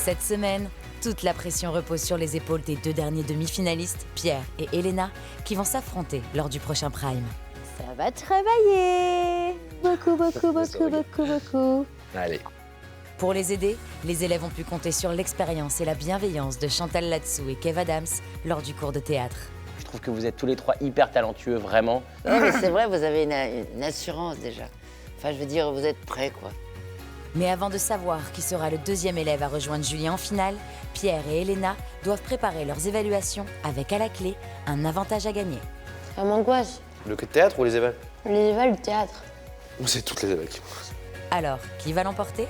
Cette semaine, toute la pression repose sur les épaules des deux derniers demi-finalistes, Pierre et Elena, qui vont s'affronter lors du prochain Prime. Ça va travailler. Beaucoup. Allez. Pour les aider, les élèves ont pu compter sur l'expérience et la bienveillance de Chantal Latsou et Kev Adams lors du cours de théâtre. Je trouve que vous êtes tous les trois hyper talentueux, vraiment. Ouais, mais c'est vrai, vous avez une assurance déjà. Enfin, je veux dire, vous êtes prêts, quoi. Mais avant de savoir qui sera le deuxième élève à rejoindre Julien en finale, Pierre et Elena doivent préparer leurs évaluations avec à la clé un avantage à gagner. Ça m'angoisse. Le théâtre ou les évals? Les évals, le théâtre. C'est toutes les évals qui m'angoissent. Alors, qui va l'emporter ?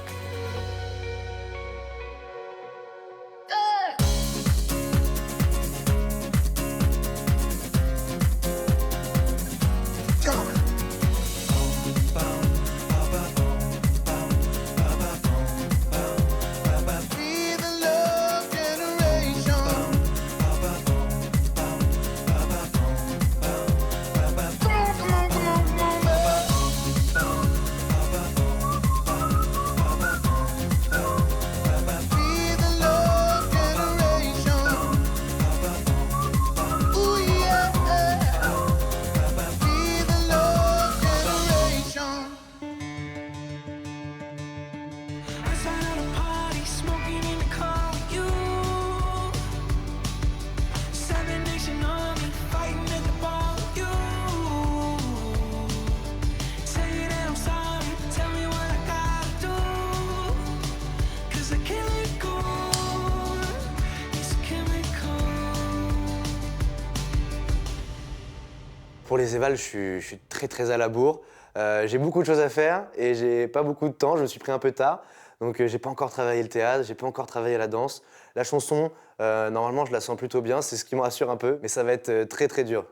Pour les évals, je suis très à la bourre. J'ai beaucoup de choses à faire et j'ai pas beaucoup de temps. Je me suis pris un peu tard. Donc j'ai pas encore travaillé le théâtre, j'ai pas encore travaillé la danse. La chanson, normalement, je la sens plutôt bien. C'est ce qui me rassure un peu. Mais ça va être très dur.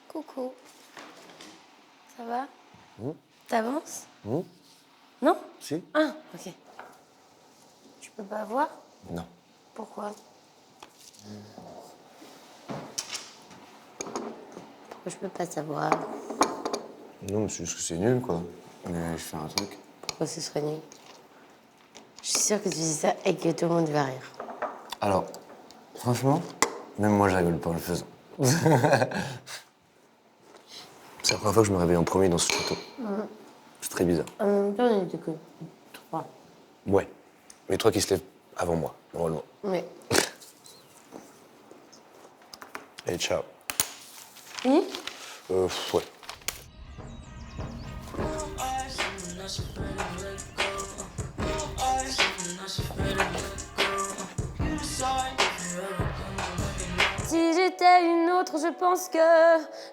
Coucou. Ça va? T'avances? Non? Si? Ah, ok. Tu peux pas voir? Non. Pourquoi? Pourquoi je peux pas savoir? Non, mais c'est juste que c'est nul, quoi. Mais je fais un truc. Pourquoi ce serait nul? Je suis sûre que tu dis ça et que tout le monde va rire. Alors, franchement, même moi, je rigole pas en le faisant. C'est la première fois que je me réveille en premier dans ce château. C'est très bizarre. En même temps, on était que 3. Ouais. Mais toi qui se lèves avant moi, normalement. Mais. Et ciao. Oui? Ouais. Si j'étais une autre, je pense que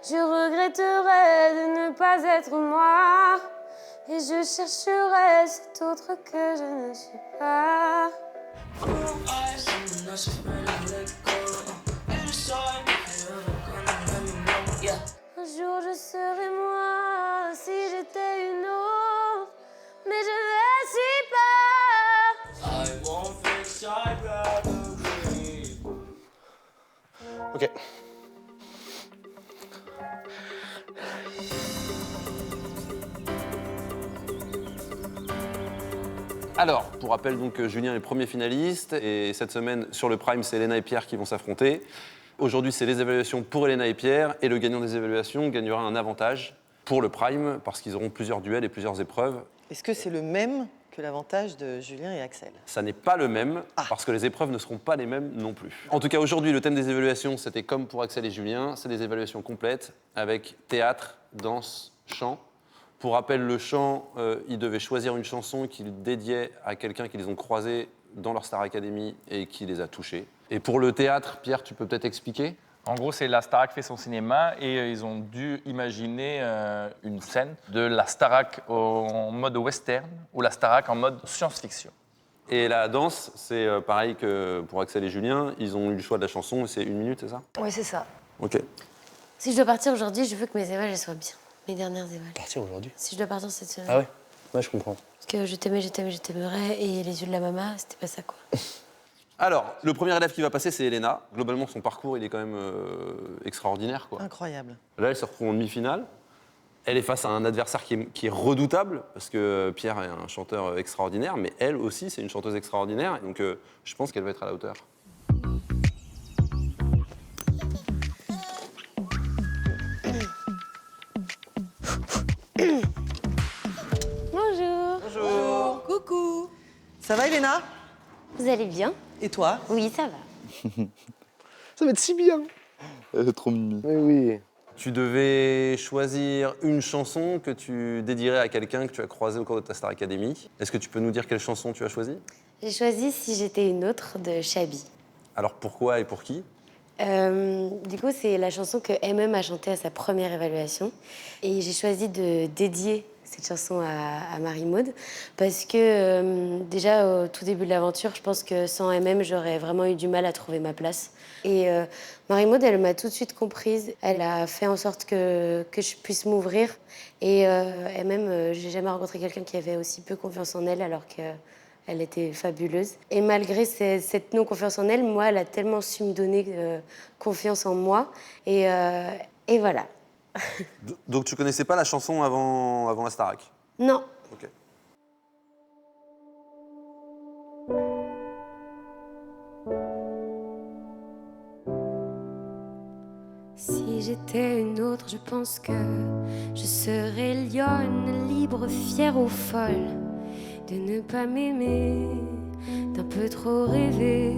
je regretterais de ne pas être moi. Et je chercherais cet autre que je ne suis pas. Un jour je serai moi si j'étais une autre, mais je ne suis pas. Ok. Alors, pour rappel, donc, Julien est le premier finaliste et cette semaine, sur le Prime, c'est Elena et Pierre qui vont s'affronter. Aujourd'hui, c'est les évaluations pour Elena et Pierre et le gagnant des évaluations gagnera un avantage pour le Prime parce qu'ils auront plusieurs duels et plusieurs épreuves. Est-ce que c'est le même que l'avantage de Julien et Axel? Ça n'est pas le même parce que les épreuves ne seront pas les mêmes non plus. En tout cas, aujourd'hui, le thème des évaluations, c'était comme pour Axel et Julien, c'est des évaluations complètes avec théâtre, danse, chant. Pour rappel, le chant, ils devaient choisir une chanson qu'ils dédiaient à quelqu'un qu'ils ont croisé dans leur Star Academy et qui les a touchés. Et pour le théâtre, Pierre, tu peux peut-être expliquer? En gros, c'est la Starac fait son cinéma et ils ont dû imaginer une scène de la Starac en mode western ou la Starac en mode science-fiction. Et la danse, c'est pareil que pour Axel et Julien, ils ont eu le choix de la chanson et c'est 1 minute, c'est ça? Oui, c'est ça. Ok. Si je dois partir aujourd'hui, je veux que mes évals elles soient bien. Mes dernières évals. Partir aujourd'hui? Si je dois partir cette semaine. Ah ouais? Ouais, je comprends. Parce que je t'aimerais et les yeux de la maman, c'était pas ça quoi. Alors, le premier élève qui va passer, c'est Elena. Globalement, son parcours, il est quand même extraordinaire, quoi. Incroyable. Là, elle se retrouve en demi-finale. Elle est face à un adversaire qui est redoutable, parce que Pierre est un chanteur extraordinaire, mais elle aussi, c'est une chanteuse extraordinaire. Et donc, je pense qu'elle va être à la hauteur. Bonjour. Bonjour. Coucou. Ça va, Elena? Vous allez bien? Et toi? Oui, ça va. Ça va être si bien. Elle est trop mimi. Mais oui. Tu devais choisir une chanson que tu dédierais à quelqu'un que tu as croisé au cours de ta Star Academy. Est-ce que tu peux nous dire quelle chanson tu as choisie? J'ai choisi Si j'étais une autre de Chabi. Alors pourquoi et pour qui? Du coup, c'est la chanson que MM a chantée à sa première évaluation. Et j'ai choisi de dédier cette chanson à Marie-Maude parce que déjà, au tout début de l'aventure, je pense que sans MM, j'aurais vraiment eu du mal à trouver ma place. Et Marie-Maude, elle m'a tout de suite comprise. Elle a fait en sorte que je puisse m'ouvrir. Et même, j'ai jamais rencontré quelqu'un qui avait aussi peu confiance en elle alors qu'elle était fabuleuse. Et malgré cette non-confiance en elle, moi, elle a tellement su me donner confiance en moi. Et voilà. Donc tu connaissais pas la chanson avant la Starac? Non. Ok. Si j'étais une autre, je pense que je serais lionne, libre, fière ou folle, de ne pas m'aimer, d'un peu trop rêver.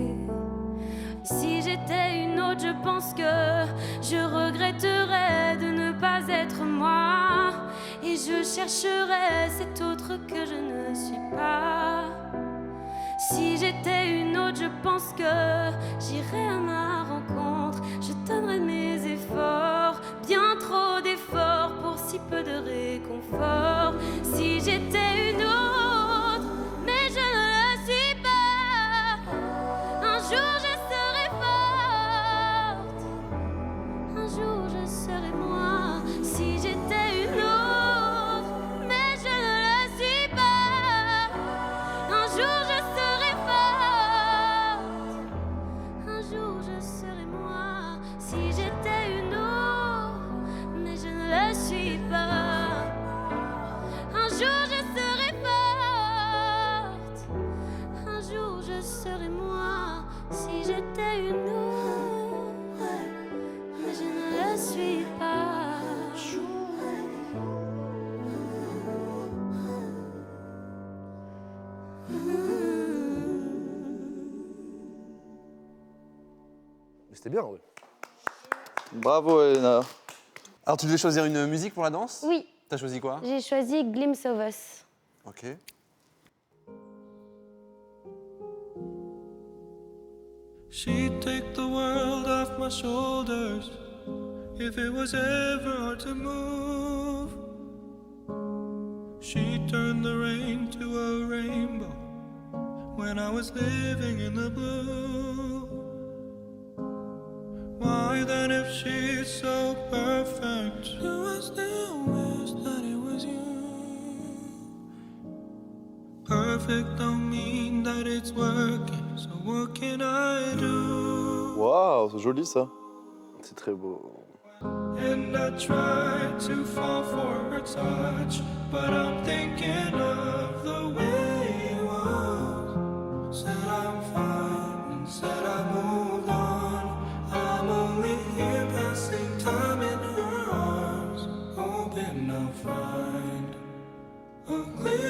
Si j'étais une autre, je pense que je regretterais de ne pas être moi, et je chercherais cet autre que je ne suis pas. Si j'étais une autre, je pense que j'irais à ma rencontre, je donnerais mes efforts, bien trop d'efforts pour si peu de réconfort. Si j'étais une autre, mais je ne le suis pas, un jour je serai forte, un jour je serai moi. Si j'étais une autre, mais je ne le suis pas, un jour je serai forte, un jour je serai moi. Si j'étais une autre, mais je ne le suis pas, un jour je serai forte, un jour je serai moi. Si j'étais une autre, mais je ne le suis pas. C'était bien, ouais. Bravo, Elena. Alors tu devais choisir une musique pour la danse? Oui, T'as choisi quoi? j'ai choisi Glimpse of Us. Ok. She'd take the world off my shoulders if it was ever hard to move. She'd turn the rain to a rainbow when I was living in the blue. Why then, if she's so perfect, do I still wish that it was you? Perfect don't mean that it's working, so what can I do? Waouh, c'est joli ça. C'est très beau. And I try to fall for her touch, but I'm thinking of the way it was. Said I'm fine and said I moved on. I'm only here passing time in her arms, hoping I'll find a glimpse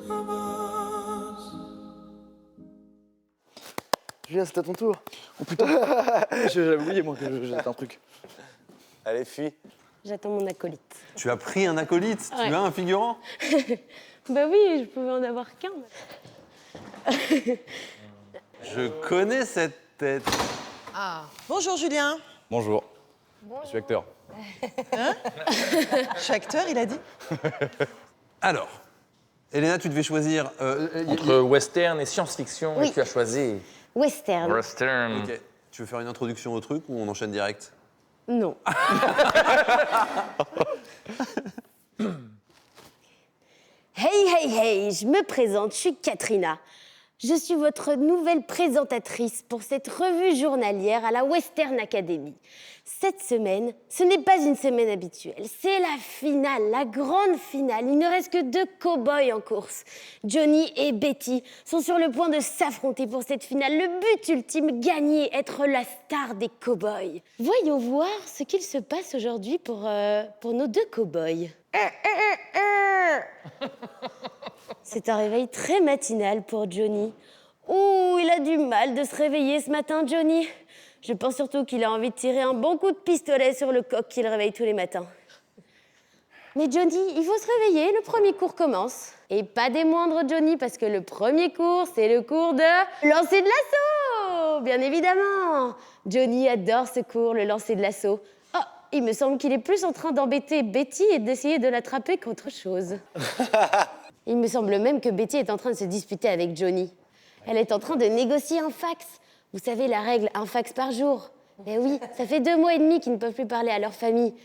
of us. Julien, c'est à ton tour. Oh putain, j'avais oublié moi que j'étais un truc. Allez, fuis. J'attends mon acolyte. Tu as pris un acolyte? Ouais. Tu as un figurant? Bah oui, je pouvais en avoir qu'un. Je connais cette tête. Bonjour, Julien. Bonjour. Je suis acteur. Je suis acteur, il a dit. Alors, Elena, tu devais choisir... Entre western et science-fiction, Oui. tu as choisi Western. western. Ok. Tu veux faire une introduction au truc ou on enchaîne direct? Non. Hey, hey, hey, je me présente, je suis Katrina. Je suis votre nouvelle présentatrice pour cette revue journalière à la Western Academy. Cette semaine, ce n'est pas une semaine habituelle, c'est la finale, la grande finale. Il ne reste que 2 cow-boys en course. Johnny et Betty sont sur le point de s'affronter pour cette finale. Le but ultime, gagner, être la star des cow-boys. Voyons voir ce qu'il se passe aujourd'hui pour nos 2 cow-boys. C'est un réveil très matinal pour Johnny. Oh, il a du mal de se réveiller ce matin, Johnny. Je pense surtout qu'il a envie de tirer un bon coup de pistolet sur le coq qui le réveille tous les matins. Mais Johnny, il faut se réveiller, le premier cours commence. Et pas des moindres, Johnny, parce que le premier cours, c'est le cours de lancer de lasso, bien évidemment. Johnny adore ce cours, le lancer de lasso. Oh, il me semble qu'il est plus en train d'embêter Betty et d'essayer de l'attraper qu'autre chose. Il me semble même que Betty est en train de se disputer avec Johnny. Elle est en train de négocier un fax. Vous savez, la règle, un fax par jour. Mais oui, ça fait 2 mois et demi qu'ils ne peuvent plus parler à leur famille.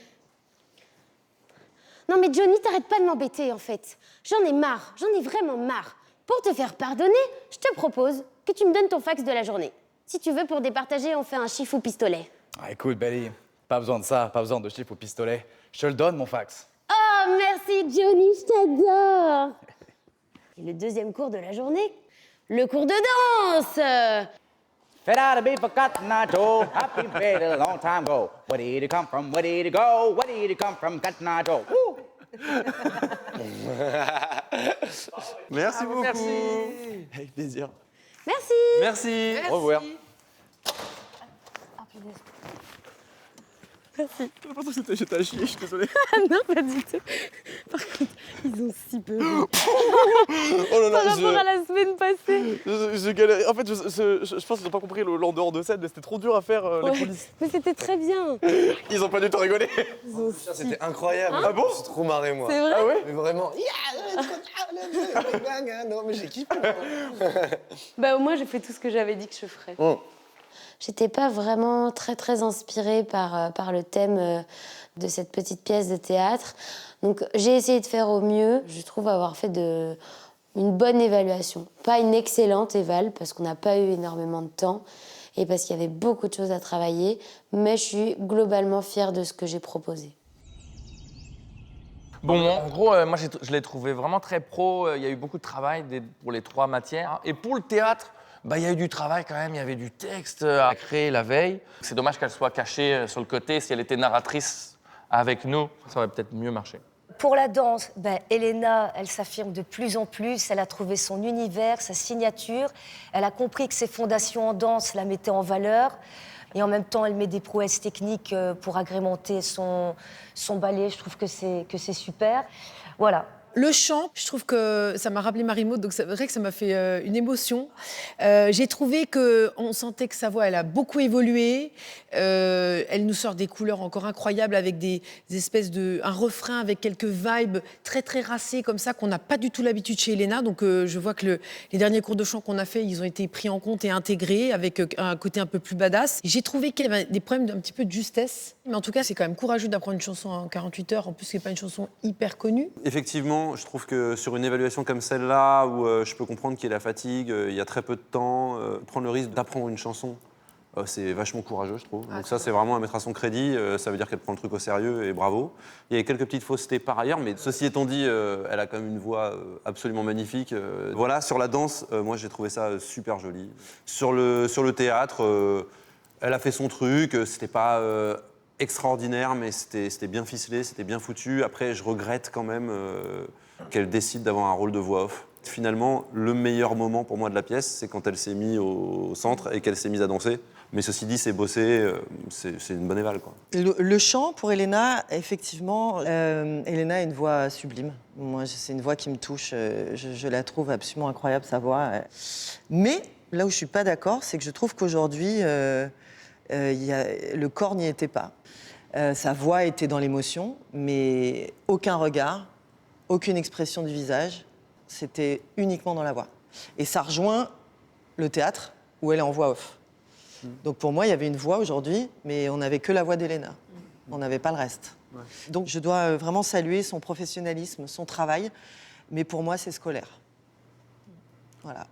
Non mais Johnny, t'arrêtes pas de m'embêter en fait. J'en ai marre, j'en ai vraiment marre. Pour te faire pardonner, je te propose que tu me donnes ton fax de la journée. Si tu veux, pour départager, on fait un chiffre ou pistolet. Ah, écoute, Belly, pas besoin de ça, pas besoin de chiffre au pistolet. Je te le donne, mon fax. Oh, merci Johnny, je t'adore. Et le deuxième cours de la journée, le cours de danse. Fed out a beef for Cotton Eye Joe. Happy bed a long time ago. Where did it come from? Where did it go? Where did it come from? Cotton Eye Joe. Woo! Merci beaucoup. Merci. Avec plaisir. Merci. Merci. Au revoir. Merci. J'ai l'impression que j'étais à chier, je suis désolé. Non, pas du tout. Par contre, ils ont si peu Oh là là, par rapport à la semaine passée. je galère. En fait, je pense qu'ils n'ont pas compris le dehors de scène, mais c'était trop dur à faire, les coulisses. Mais c'était très bien. Ils ont pas du tout rigolé. C'était incroyable. Ah bon? Je me suis trop marré, moi. C'est vrai? Ah ouais? Mais vraiment. Non, mais j'ai kiffé. Bah, au moins, j'ai fait tout ce que j'avais dit que je ferais. J'étais pas vraiment très inspirée par le thème de cette petite pièce de théâtre. Donc j'ai essayé de faire au mieux. Je trouve avoir fait une bonne évaluation. Pas une excellente éval, parce qu'on n'a pas eu énormément de temps et parce qu'il y avait beaucoup de choses à travailler. Mais je suis globalement fière de ce que j'ai proposé. Bon, en gros, moi, je l'ai trouvé vraiment très pro. Il y a eu beaucoup de travail pour les 3 matières. Et pour le théâtre, bah, il y a eu du travail quand même. Il y avait du texte à créer la veille. C'est dommage qu'elle soit cachée sur le côté. Si elle était narratrice avec nous, ça aurait peut-être mieux marché. Pour la danse, Elena, elle s'affirme de plus en plus. Elle a trouvé son univers, sa signature. Elle a compris que ses fondations en danse la mettaient en valeur. Et en même temps, elle met des prouesses techniques pour agrémenter son ballet. Je trouve que c'est super. Voilà. Le chant, je trouve que ça m'a rappelé Marie-Maud, donc c'est vrai que ça m'a fait une émotion. J'ai trouvé qu'on sentait que sa voix, elle a beaucoup évolué. Elle nous sort des couleurs encore incroyables avec des espèces un refrain avec quelques vibes très racées comme ça qu'on n'a pas du tout l'habitude chez Elena. Donc je vois que les derniers cours de chant qu'on a fait, ils ont été pris en compte et intégrés avec un côté un peu plus badass. J'ai trouvé qu'il y avait des problèmes d'un petit peu de justesse. Mais en tout cas, c'est quand même courageux d'apprendre une chanson en 48 heures. En plus, c'est pas une chanson hyper connue. Effectivement, je trouve que sur une évaluation comme celle-là, où je peux comprendre qu'il y a la fatigue, il y a très peu de temps, prendre le risque d'apprendre une chanson, c'est vachement courageux, je trouve. Donc ça, c'est vraiment à mettre à son crédit. Ça veut dire qu'elle prend le truc au sérieux et bravo. Il y a quelques petites faussetés par ailleurs, mais ceci étant dit, elle a quand même une voix absolument magnifique. Voilà, sur la danse, moi, j'ai trouvé ça super joli. Sur le théâtre, elle a fait son truc. C'était pas extraordinaire, mais c'était bien ficelé, c'était bien foutu. Après, je regrette quand même qu'elle décide d'avoir un rôle de voix off. Finalement, le meilleur moment pour moi de la pièce, c'est quand elle s'est mise au centre et qu'elle s'est mise à danser. Mais ceci dit, c'est bossé, c'est une bonne éval, quoi. Le chant, pour Elena, effectivement, Elena a une voix sublime. Moi, c'est une voix qui me touche. Je la trouve absolument incroyable, sa voix. Mais là où je ne suis pas d'accord, c'est que je trouve qu'aujourd'hui, le corps n'y était pas. Sa voix était dans l'émotion, mais aucun regard, aucune expression du visage. C'était uniquement dans la voix. Et ça rejoint le théâtre, où elle est en voix off. Donc pour moi, il y avait une voix aujourd'hui, mais on n'avait que la voix d'Elena. On n'avait pas le reste. Ouais. Donc je dois vraiment saluer son professionnalisme, son travail, mais pour moi, c'est scolaire. Voilà.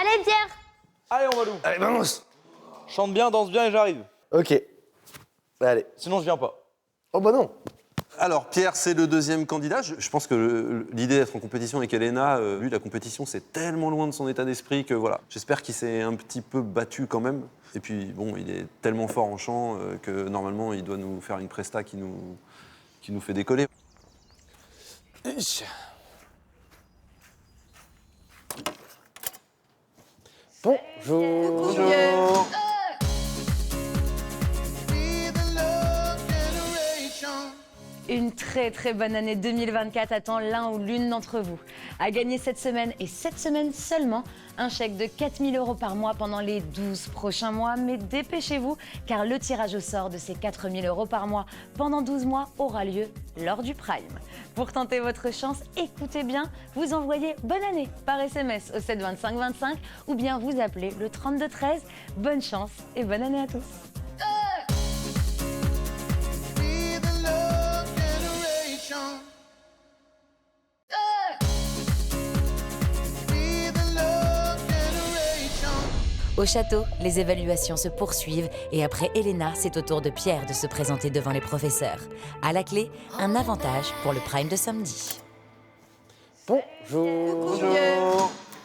Allez, Pierre. Allez, on va loup. Allez, vamos. Chante bien, danse bien et j'arrive. Ok. Allez. Sinon, je viens pas. Oh bah non. Alors, Pierre, c'est le deuxième candidat. Je pense que l'idée d'être en compétition avec Elena, lui, la compétition, c'est tellement loin de son état d'esprit que voilà. J'espère qu'il s'est un petit peu battu quand même. Et puis, bon, il est tellement fort en chant que normalement, il doit nous faire une presta qui nous fait décoller. Bonjour. Une très très bonne année 2024 attend l'un ou l'une d'entre vous. À gagner cette semaine, et cette semaine seulement, un chèque de 4 000 € par mois pendant les 12 prochains mois. Mais dépêchez-vous, car le tirage au sort de ces 4 000 € par mois pendant 12 mois aura lieu lors du Prime. Pour tenter votre chance, écoutez bien, vous envoyez « Bonne année » par SMS au 7 25 25 ou bien vous appelez le 32 13. Bonne chance et bonne année à tous. Au château, les évaluations se poursuivent et après Elena, c'est au tour de Pierre de se présenter devant les professeurs. À la clé, un avantage pour le Prime de samedi. Bonjour.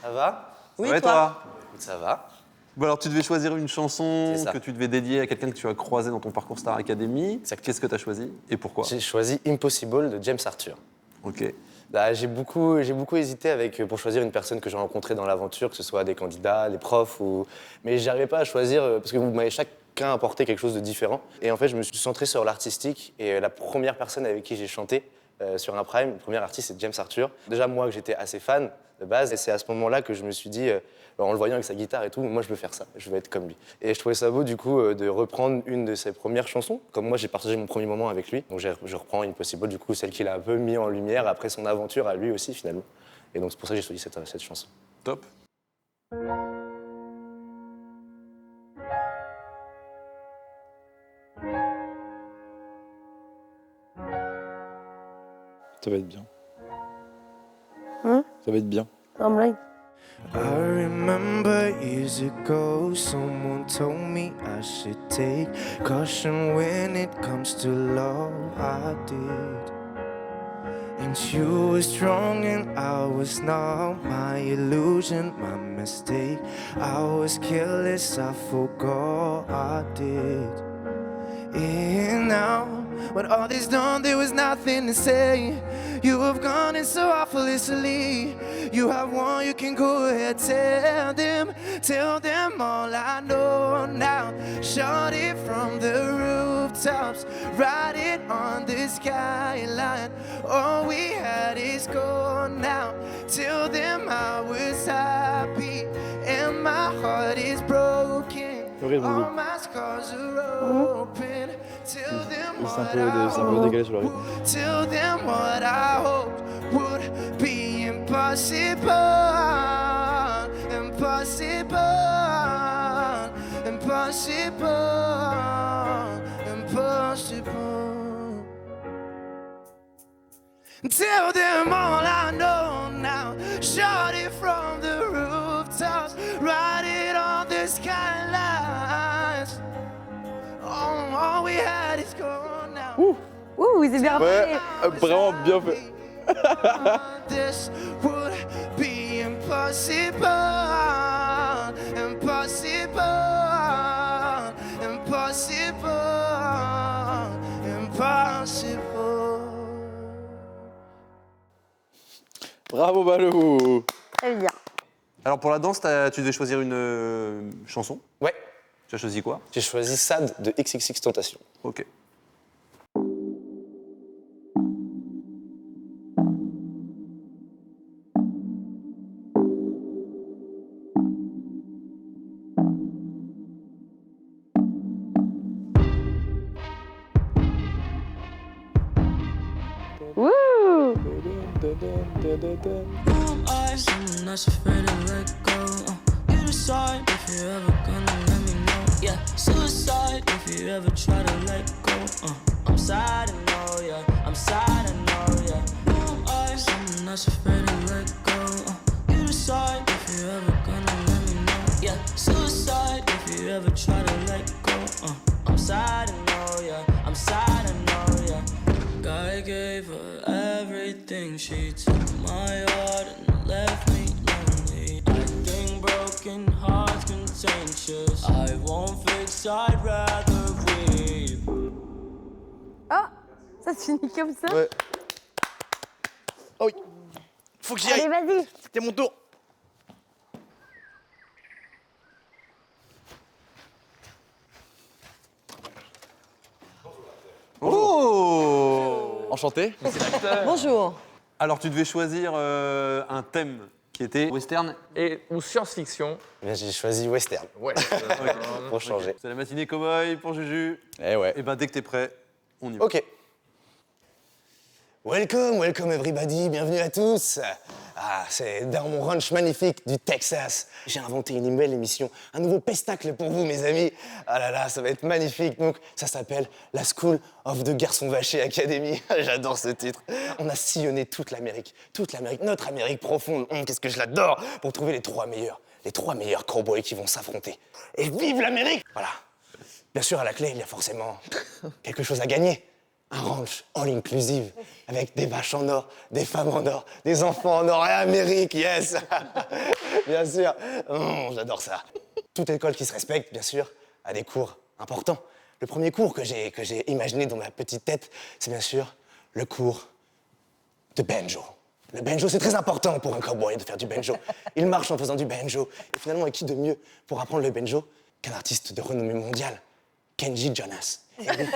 Ça va? Oui, ça va et toi? Ça va. Bon, alors, tu devais choisir une chanson que tu devais dédier à quelqu'un que tu as croisé dans ton parcours Star Academy. Qu'est-ce que tu as choisi et pourquoi? J'ai choisi Impossible de James Arthur. Ok. Bah, j'ai beaucoup hésité pour choisir une personne que j'ai rencontrée dans l'aventure, que ce soit des candidats, des profs, mais j'arrivais pas à choisir parce que vous m'avez chacun apporté quelque chose de différent. Et en fait, je me suis centré sur l'artistique et la première personne avec qui j'ai chanté sur un Prime, le premier artiste, c'est James Arthur. Déjà, moi, que j'étais assez fan de base, et c'est à ce moment-là que je me suis dit, en le voyant avec sa guitare et tout, moi, je veux faire ça, je veux être comme lui. Et je trouvais ça beau, du coup, de reprendre une de ses premières chansons. Comme moi, j'ai partagé mon premier moment avec lui, donc je reprends Impossible, du coup, celle qu'il a un peu mis en lumière après son aventure à lui aussi, finalement. Et donc, c'est pour ça que j'ai choisi cette chanson. Top. Ça va être bien. Hein? Ça va être bien. En blague. I remember years ago, someone told me I should take caution when it comes to love. I did. And you were strong and I was not. My illusion, my mistake. I was careless, I forgot I did. And now, when all is done, there was nothing to say. You have gone and so effortlessly. You have won, you can go ahead, tell them all I know now. Shout it from the rooftops, write it on the skyline. All we had is gone now. Tell them I was happy and my heart is broken. All my scars are open. Tell them what C'est un peu décalé sur le rythme. Tell them what I hoped would be impossible. Impossible. Impossible. Impossible. Tell them all I know now. Shout it from the rooftops. Write it on the skylines. All we had is gone now. Ouh, c'est bien Ouais, fait. vraiment bien fait. This would be impossible. Impossible. Impossible. Impossible. Bravo Balou. Très bien. Alors, pour la danse, tu devais choisir une chanson. Ouais. Tu as choisi quoi? J'ai choisi Sad de XXXTentacion. Ok. Wouh! Who am I? Someone that's afraid to let go. You decide if you're ever gonna let me know. Yeah, suicide if you ever try to let go. I'm sad, I know, yeah. I'm sad, I know, yeah. Who am I? Someone that's afraid to let go. You decide if you're ever gonna let me She took my heart and left me lonely. Acting broken, heart contentious. I won't fix, I'd rather weep. Ah, ça se finit comme ça. Ouais. Oh oui. Faut que j'y aille. Allez, vas-y. C'était mon tour. Oh Enchanté. Bonjour. Alors, tu devais choisir un thème qui était western. Ou science-fiction. Eh bien, j'ai choisi western. Ouais. Pour changer. C'est la matinée cowboy pour Juju. Eh ouais. Et ben, dès que t'es prêt, on y va. Ok. Welcome, welcome everybody, bienvenue à tous. Ah, c'est dans mon ranch magnifique du Texas. J'ai inventé une nouvelle émission, un nouveau pestacle pour vous, mes amis. Ah là là, ça va être magnifique. Donc, ça s'appelle la School of the Garçon Vaché Academy. J'adore ce titre. On a sillonné toute l'Amérique, notre Amérique profonde. Qu'est-ce que je l'adore, pour trouver les trois meilleurs cowboys qui vont s'affronter. Et vive l'Amérique! Voilà. Bien sûr, à la clé, il y a forcément quelque chose à gagner. Un ranch all-inclusive, avec des vaches en or, des femmes en or, des enfants en or et Amérique, yes. Bien sûr, j'adore ça. Toute école qui se respecte, bien sûr, a des cours importants. Le premier cours que j'ai imaginé dans ma petite tête, c'est bien sûr le cours de banjo. Le banjo, c'est très important pour un cowboy de faire du banjo. Il marche en faisant du banjo. Et finalement, et qui de mieux pour apprendre le banjo qu'un artiste de renommée mondiale, Kenji Jonas. Et oui,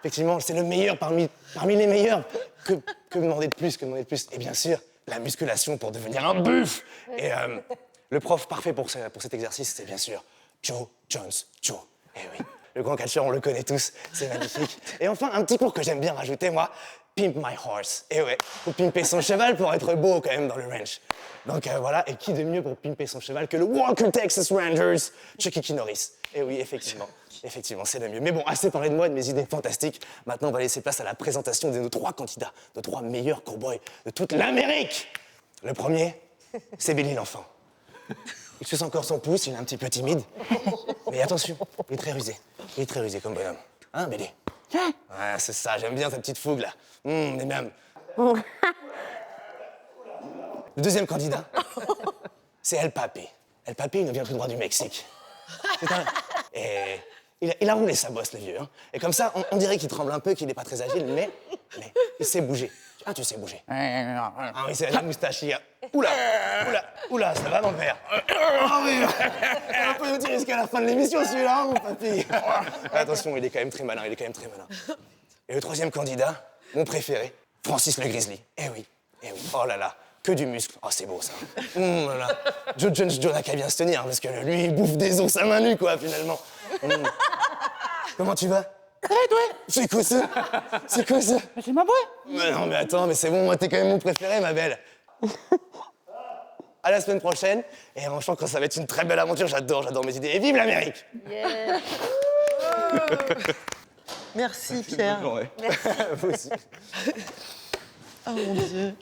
effectivement, c'est le meilleur parmi les meilleurs. Que demander de plus, Et bien sûr, la musculation pour devenir un buff. Et le prof parfait pour cet exercice, c'est bien sûr Joe Jones. Joe. Eh oui, le grand catcheur, on le connaît tous, c'est magnifique. Et enfin, un petit cours que j'aime bien rajouter, moi, Pimp My Horse. Et ouais, faut pimper son cheval pour être beau quand même dans le ranch. Donc voilà, et qui de mieux pour pimper son cheval que le Walker Texas Rangers, Chucky Norris. Et oui, effectivement, c'est le mieux. Mais bon, assez parlé de moi et de mes idées fantastiques. Maintenant, on va laisser place à la présentation de nos trois candidats, nos trois meilleurs cowboys de toute l'Amérique. Le premier, c'est Billy l'enfant. Il suce encore son pouce, il est un petit peu timide. Mais attention, il est très rusé. Il est très rusé comme bonhomme. Hein, Billy? Ouais, c'est ça, j'aime bien ta petite fougue, là. Les mêmes. Le deuxième candidat, c'est El Papi. El Papi, il nous vient tout droit du Mexique. Et il a roulé sa bosse, le vieux. Hein. Et comme ça, on dirait qu'il tremble un peu, qu'il n'est pas très agile, mais il sait bouger. Ah, tu sais bouger. Ah oui, c'est la moustache, il a... Oula, ça va, mon père? Ah oui, on peut nous dire jusqu'à la fin de l'émission, celui-là, mon papy. Attention, il est quand même très malin, Et le troisième candidat, mon préféré, Francis le Grizzly. Eh oui. Oh là là, que du muscle. Oh, c'est beau, ça. Là là. Joe Jones n'a qu'à bien se tenir, parce que lui, il bouffe des os à main nue, quoi, finalement. Comment tu vas? Ouais. C'est quoi ça? C'est ma boîte. Mais non, mais attends, mais c'est bon, moi, t'es quand même mon préféré, ma belle. À la semaine prochaine, et en sens que ça va être une très belle aventure, j'adore mes idées. Et vive l'Amérique! Yeah. Merci, Pierre. Vous aussi. Oh mon Dieu.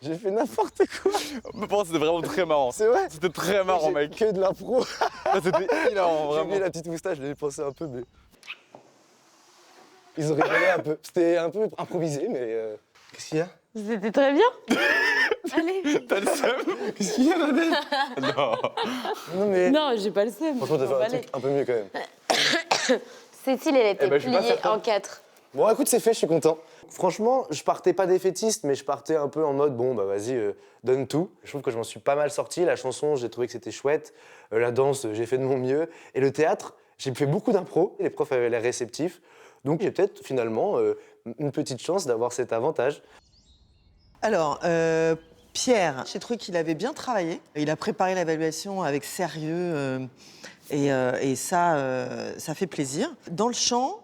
J'ai fait n'importe quoi. Mais pour moi, c'était vraiment très marrant. C'est vrai? C'était très marrant, mec. Que de l'impro. C'était hilarant, J'ai vraiment. mis la petite moustache, je l'ai pensé un peu, mais... Ils ont rigolé un peu. C'était un peu improvisé, mais... Qu'est-ce qu'il y a? C'était très bien. Allez. T'as le seum? Qu'est-ce qu'il y a, ma belle? Non. Non, mais... Non, j'ai pas le seum. Franchement, t'as fait un truc un peu mieux, quand même. Cécile, elle était je suis pas pliée certain. en 4. Bon, écoute, c'est fait, je suis content. Franchement, je partais pas défaitiste, mais je partais un peu en mode, bon, bah vas-y, donne tout. Je trouve que je m'en suis pas mal sorti. La chanson, j'ai trouvé que c'était chouette. La danse, j'ai fait de mon mieux. Et le théâtre, j'ai fait beaucoup d'impro. Les profs avaient l'air réceptifs. Donc, j'ai peut-être, finalement, une petite chance d'avoir cet avantage. Alors, Pierre, j'ai trouvé qu'il avait bien travaillé. Il a préparé l'évaluation avec sérieux et ça fait plaisir. Dans le chant,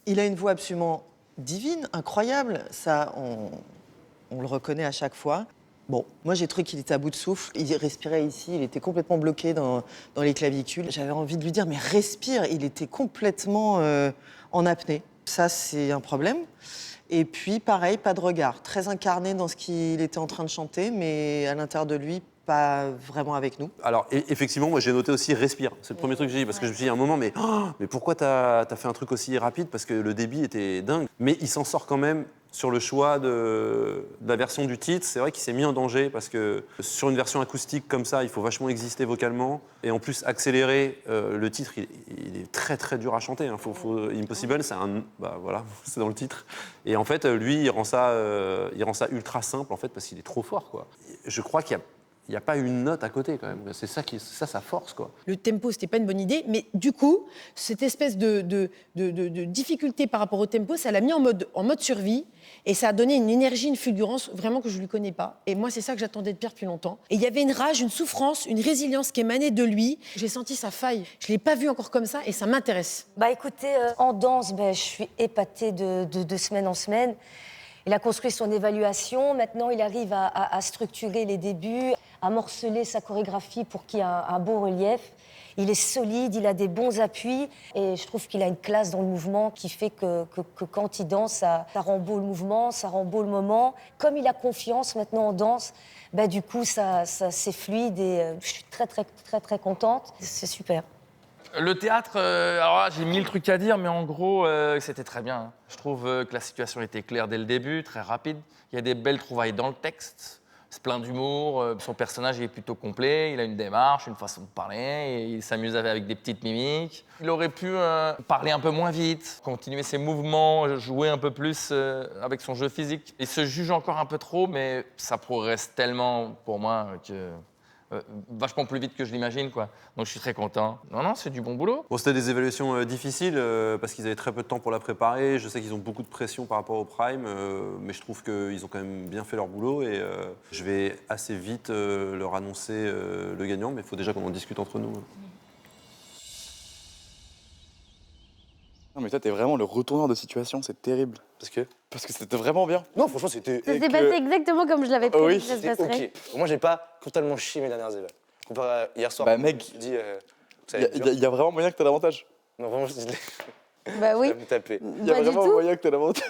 il a une voix absolument divine, incroyable. Ça, on le reconnaît à chaque fois. Bon, moi j'ai trouvé qu'il était à bout de souffle. Il respirait ici, il était complètement bloqué dans les clavicules. J'avais envie de lui dire, mais respire. Il était complètement en apnée. Ça, c'est un problème. Et puis, pareil, pas de regard. Très incarné dans ce qu'il était en train de chanter, mais à l'intérieur de lui, pas vraiment avec nous. Alors, effectivement, moi j'ai noté aussi respire. C'est le premier truc que j'ai dit, parce que je me suis dit à un moment, mais pourquoi t'as fait un truc aussi rapide? Parce que le débit était dingue. Mais il s'en sort quand même Sur le choix de la version du titre, c'est vrai qu'il s'est mis en danger parce que sur une version acoustique comme ça, il faut vachement exister vocalement. Et en plus, accélérer, le titre, il est très très dur à chanter. Hein. Impossible, c'est voilà, c'est dans le titre. Et en fait, lui, il rend ça ultra simple en fait parce qu'il est trop fort, quoi. Je crois qu'il n'y a pas une note à côté quand même. C'est ça sa force, quoi. Le tempo, c'était pas une bonne idée, mais du coup, cette espèce de difficulté par rapport au tempo, ça l'a mis en mode survie, et ça a donné une énergie, une fulgurance vraiment que je lui connais pas. Et moi, c'est ça que j'attendais de Pierre depuis longtemps. Et il y avait une rage, une souffrance, une résilience qui émanait de lui. J'ai senti sa faille. Je l'ai pas vu encore comme ça, et ça m'intéresse. Bah écoutez, en danse, je suis épatée de semaine en semaine. Il a construit son évaluation. Maintenant, il arrive à structurer les débuts, à morceler sa chorégraphie pour qu'il y ait un beau relief. Il est solide, il a des bons appuis. Et je trouve qu'il a une classe dans le mouvement qui fait que quand il danse, ça rend beau le mouvement, ça rend beau le moment. Comme il a confiance maintenant en danse, du coup, c'est fluide et je suis très, très, très, très contente. C'est super. Le théâtre, alors là, j'ai 1000 trucs à dire, mais en gros, c'était très bien. Hein. Je trouve que la situation était claire dès le début, très rapide. Il y a des belles trouvailles dans le texte. C'est plein d'humour. Son personnage est plutôt complet. Il a une démarche, une façon de parler. Et il s'amuse avec des petites mimiques. Il aurait pu parler un peu moins vite, continuer ses mouvements, jouer un peu plus avec son jeu physique. Il se juge encore un peu trop, mais ça progresse tellement pour moi que... vachement plus vite que je l'imagine, quoi. Donc je suis très content. Non, c'est du bon boulot. Bon, c'était des évaluations difficiles parce qu'ils avaient très peu de temps pour la préparer. Je sais qu'ils ont beaucoup de pression par rapport au Prime, mais je trouve qu'ils ont quand même bien fait leur boulot et je vais assez vite leur annoncer le gagnant, mais il faut déjà qu'on en discute entre nous. Non mais toi t'es vraiment le retourneur de situation, c'est terrible. Parce que c'était vraiment bien. Non, franchement, c'était... Ça s'est passé exactement comme je l'avais prévu Oui, que ça se c'était passerait. ok. Moi, j'ai pas totalement chié mes dernières éval. Comparé à hier soir, Bah mec, je me suis dit, ça il allait être dur. y a vraiment moyen que t'aies l'avantage. Non, vraiment, je l'ai... Bah oui. Ça me tapait. Il y a Pas du vraiment tout. moyen que t'aies l'avantage.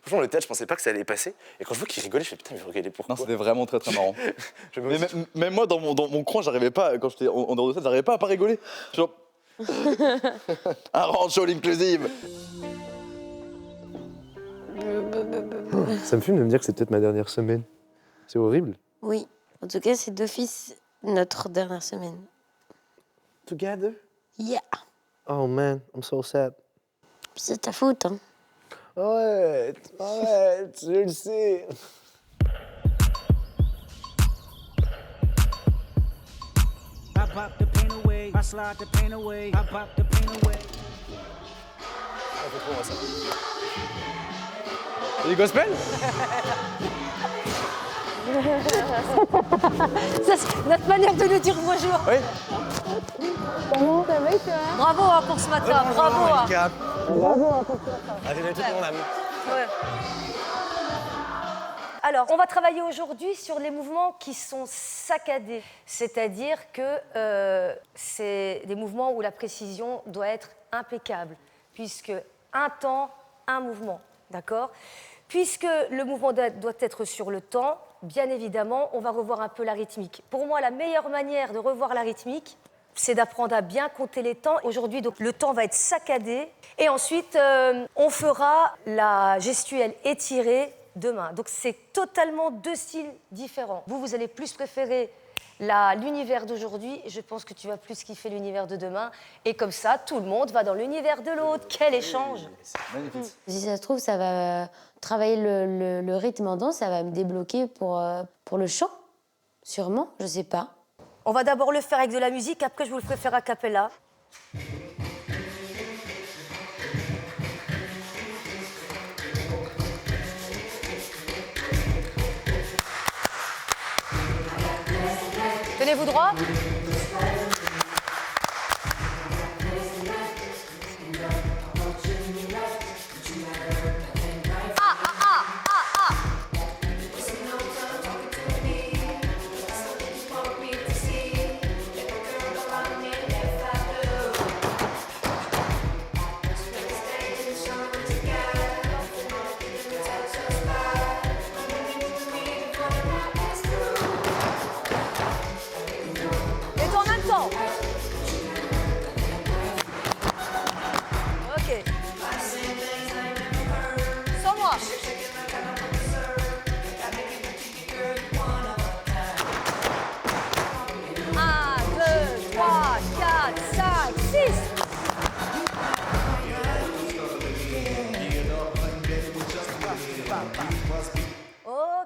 Franchement, le théâtre, je pensais pas que ça allait passer. Et quand je vois qu'il rigolait, je fais putain, mais vous rigolez pourquoi? Non, c'était vraiment très très marrant. Je me Mais même moi, dans mon coin, j'arrivais pas, quand j'étais en dehors de ça, j'arrivais pas à pas rigoler. Genre... Un ranch all inclusive. Ça me fume de me dire que c'est peut-être ma dernière semaine. C'est horrible. Oui, en tout cas, c'est d'office notre dernière semaine. Together? Yeah. Oh man, I'm so sad. C'est ta faute, hein. Arrête, je le sais. I pop the pain away, I slide the pain away, I pop the pain away. C'est du gospel? Ça, c'est notre manière de nous dire bonjour. Oui. Comment ça va, toi? Bravo hein, pour ce matin, bravo. Hein. Allez, tout mon âme. Ouais. Alors, on va travailler aujourd'hui sur les mouvements qui sont saccadés, c'est-à-dire que c'est des mouvements où la précision doit être impeccable, puisque un temps, un mouvement, d'accord? Puisque le mouvement doit être sur le temps, bien évidemment, on va revoir un peu la rythmique. Pour moi, la meilleure manière de revoir la rythmique, c'est d'apprendre à bien compter les temps. Aujourd'hui, donc, le temps va être saccadé. Et ensuite, on fera la gestuelle étirée demain. Donc, c'est totalement deux styles différents. Vous allez plus préférer l'univers d'aujourd'hui. Je pense que tu vas plus kiffer l'univers de demain. Et comme ça, tout le monde va dans l'univers de l'autre. Quel échange! Magnifique. Si ça se trouve, ça va travailler le rythme en danse, ça va me débloquer pour le chant. Sûrement, je sais pas. On va d'abord le faire avec de la musique, après je vous le ferai faire a cappella. Tenez-vous droit.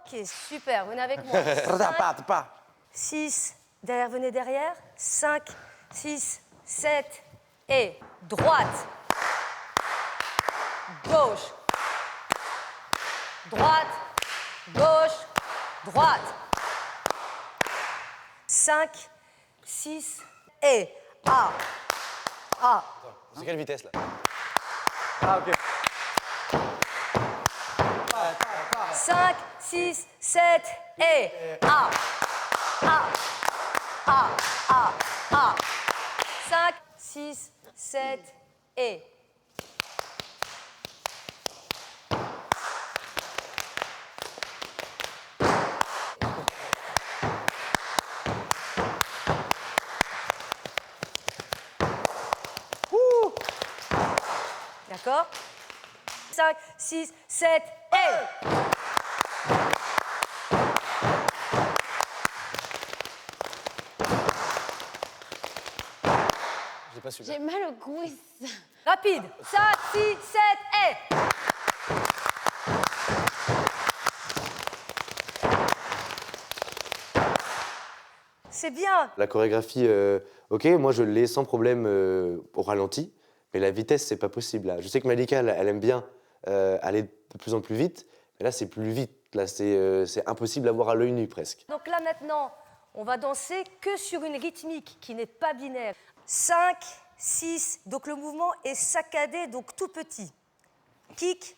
Ok, super, venez avec moi. 6, derrière, venez derrière. 5, 6, 7 et droite. Gauche. Droite. Gauche. Droite. 5, 6 et A. A. C'est quelle vitesse là? Ah, ok. 5, 6, 7 et A. A. A. A. A. 5, 6, 7 et. D'accord? 5, 6, 7 et. J'ai pas su. J'ai mal au cou. Rapide. 5, 6, 7 et. C'est bien. La chorégraphie, ok, moi je l'ai sans problème au ralenti, mais la vitesse, c'est pas possible. Là. Je sais que Malika, elle aime bien aller de plus en plus vite, mais là, c'est plus vite. Là, c'est impossible à voir à l'œil nu presque. Donc là maintenant, on va danser que sur une rythmique qui n'est pas binaire. 5, 6, donc le mouvement est saccadé, donc tout petit. Kick,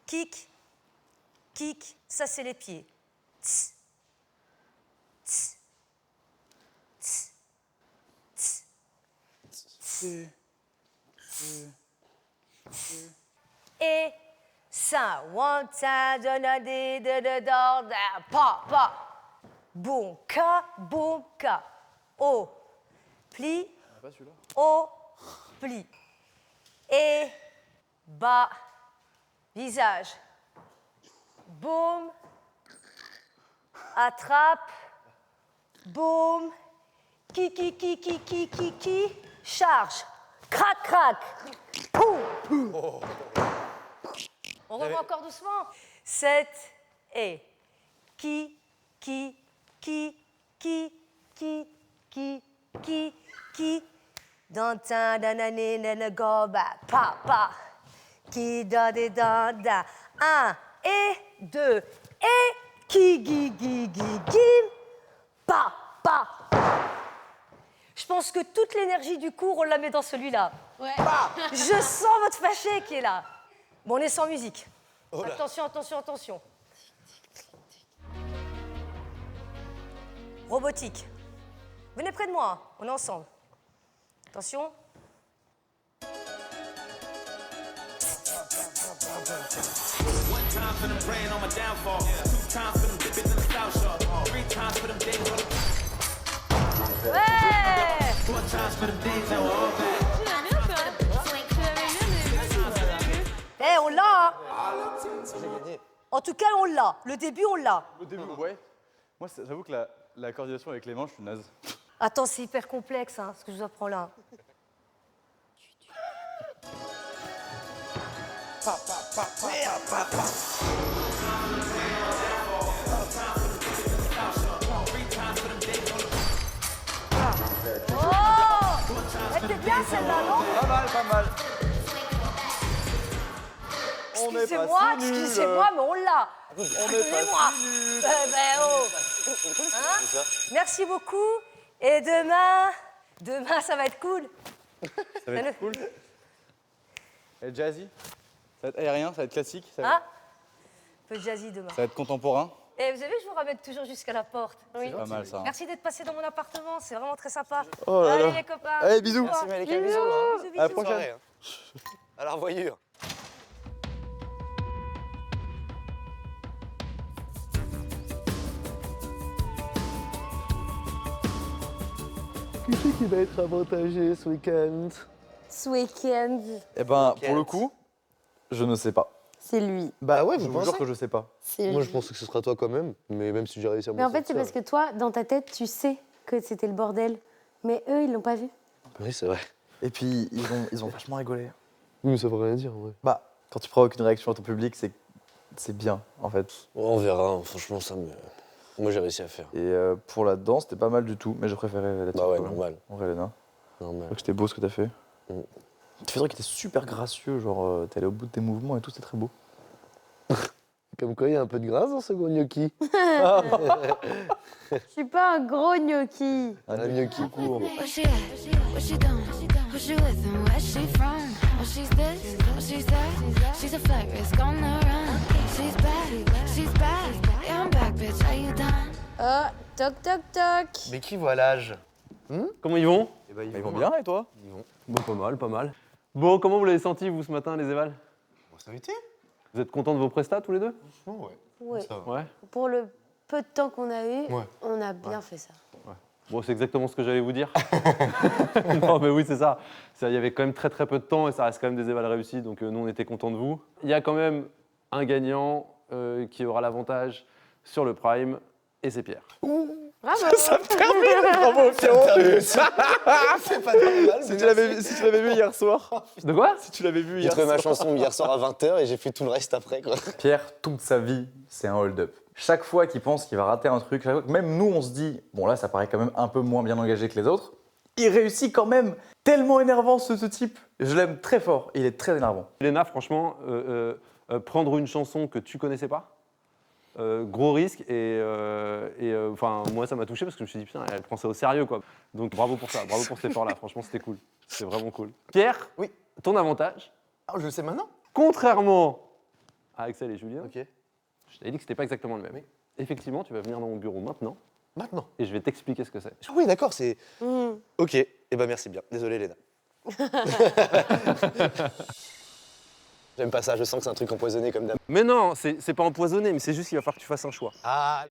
kick, kick, ça c'est les pieds. Tss, tss, tss, tss, tss. Et ça, one time, pa, pa. Bon, ka, O, pli, O, pli. Et, bas, visage. Boum, attrape, boum, ki, charge. Crac, crac, poum. On revoit encore doucement. 7 et qui dans ta danane nana go back pa qui da de da da 1 et 2 et qui pa. Je pense que toute l'énergie du cours on la met dans celui-là. Ouais. Je sens votre fâché qui est là. Bon, on est sans musique. Oh là. Attention. Robotique. Venez près de moi, on est ensemble. Attention. Ouais! Eh, on l'a! En tout cas, on l'a. Le début, on l'a. Le début, ouais. Moi, j'avoue que la coordination avec les mains, je suis naze. Attends, c'est hyper complexe, hein, ce que je vous apprends là. Oh! Elle était bien celle-là, non? Pas mal. Excusez-moi, mais on l'a. On est Excusez-moi. Hein? Merci beaucoup. Et demain, ça va être cool. Ça va être cool. Ça va être jazzy. Ça va être aérien, ça va être classique. Ça va, Hein? Un peu jazzy demain. ça va être contemporain. Et vous avez vu, je vous ramène toujours jusqu'à la porte. C'est pas mal ça. Merci d'être passé dans mon appartement, c'est vraiment très sympa. Oh là Allez là. les copains. Allez, bisous. Au revoir. Merci Malika, bisous. Hein. Bisous. À la prochaine. Soirée, hein. À la revoyure. Qui va être avantagé ce week-end? Ce week-end, Eh ben, pour le coup, je ne sais pas. c'est lui. Bah ouais, Je vous vous jure pensez? que je sais pas. C'est Moi, lui. je pense que ce sera toi quand même, mais même si j'ai réussi à m'en Mais en fait, c'est sortir. parce que toi, dans ta tête, tu sais que c'était le bordel. Mais eux, ils l'ont pas vu. Oui, c'est vrai. Et puis, ils ont vachement rigolé. Oui, mais ça veut rien dire, en vrai. Bah, quand tu provoques une réaction à ton public, c'est que c'est bien, en fait. On verra, hein. Franchement, moi j'ai réussi à faire. Et pour la danse, c'était pas mal du tout, mais je préférais la Bah ouais, quand même. normal. En vrai, Léna. Normal. Je crois que c'était beau ce que t'as fait. Tu fais un truc qui était super gracieux, genre t'es allé au bout de tes mouvements et tout, c'était très beau. Comme quoi, il y a un peu de grâce dans ce gros gnocchi. Je suis pas un gros gnocchi. Un gnocchi court. Where she at? What she doing? Who she with and where she from? Oh, she's this, oh, she's that. She's a flight risk on the run. She's back, yeah, I'm back, bitch, are you done? Oh, toc toc toc. Mais qui voit l'âge? Comment ils vont? Eh ben, Ils vont bien, et toi? Ils vont. Bon, pas mal, pas mal. Bon, comment vous l'avez senti, vous, ce matin, les évals? Bon, ça a été. Vous êtes contents de vos prestats, tous les deux? Franchement, ouais. Ouais. Ça va. Ouais. Pour le peu de temps qu'on a eu, Ouais. on a bien fait ça. Bon, c'est exactement ce que j'allais vous dire. Non, mais oui, c'est ça. Il y avait quand même très très peu de temps et ça reste quand même des évals réussis, donc nous, on était contents de vous. Il y a quand même un gagnant qui aura l'avantage sur le Prime, et c'est Pierre. Bravo. Ça me termine. Bravo, Pierrot. C'est pas normal. Si tu l'avais vu hier soir. De quoi? Si tu l'avais vu J'ai hier trouvé soir. ma chanson hier soir à 20h et j'ai fait tout le reste après, quoi. Pierre, toute sa vie, c'est un hold-up. Chaque fois qu'il pense qu'il va rater un truc, même nous, on se dit, bon là, ça paraît quand même un peu moins bien engagé que les autres. Il réussit quand même. Tellement énervant, ce type. Je l'aime très fort. Il est très énervant. Léna, franchement, prendre une chanson que tu connaissais pas, gros risque et enfin moi ça m'a touché parce que je me suis dit putain elle prend ça au sérieux quoi. Donc bravo pour ça, bravo pour cet effort là, franchement c'était cool, c'était vraiment cool. Pierre, oui, ton avantage. Ah je le sais maintenant. Contrairement à Axel et Julien, ok. Je t'avais dit que c'était pas exactement le même. Effectivement tu vas venir dans mon bureau maintenant. Maintenant. Et je vais t'expliquer ce que c'est. Ah oui d'accord c'est. Ok. Eh ben merci bien. Désolé Léna. J'aime pas ça, je sens que c'est un truc empoisonné comme d'hab. Mais non, c'est pas empoisonné, mais c'est juste qu'il va falloir que tu fasses un choix. Ah.